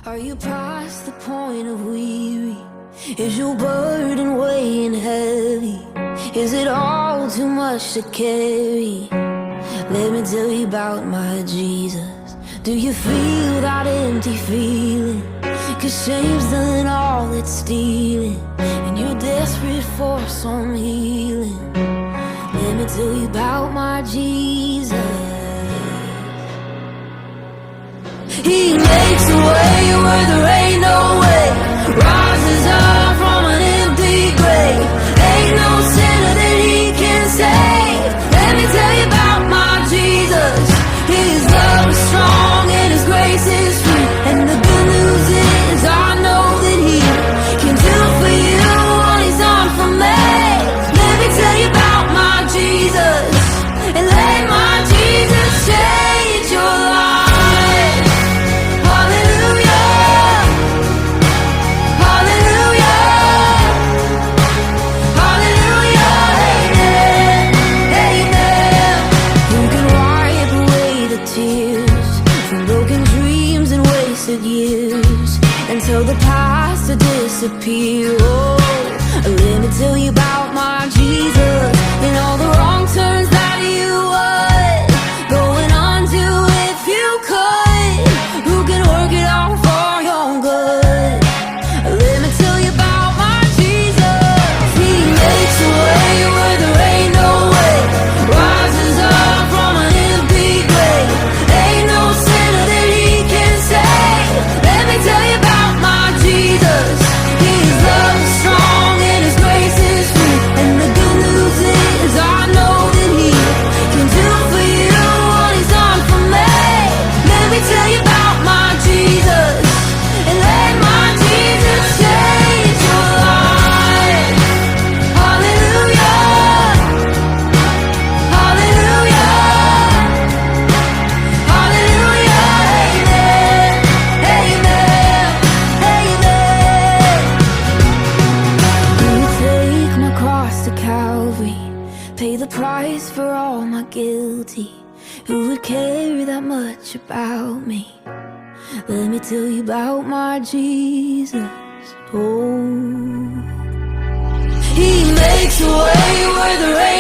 Are you past the point of weary? Is your burden weighing heavy? Is it all too much to carry? Let me tell you about my Jesus. Do you feel that empty feeling? 'Cause shame's done all it's stealing, and you're desperate for some healing. Let me tell you about my Jesus. He makes a way where there ain't no way, rises up from an empty grave. Ain't no sinner that he can save. Let me tell you about my Jesus. His love is strong and his grace is free, and the good news is I know that he can do for you what he's done for me. Let me tell you about my Jesus, and let my Jesus change your life. Years until the past to disappear. Oh, let me tell you about my Jesus and all the wrong turns that you would going on to if you could. Who can work it out for your good? Let me tell you about my Jesus. He makes a way where there ain't no way, rises up from an empty grave. Ain't no sinner that he can save. Let me tell you about my Jesus. His love is strong and his grace is free, and the good news is I know that he can do for you what he's done for me. Let me tell you about my Jesus, and let my Jesus change your life. Hallelujah, hallelujah, hallelujah, amen, amen, amen. You take my cross to Calvary, pay the price for all my guilty. Who would care that much about me? Let me tell you about my Jesus. Oh, he makes a way where there ain't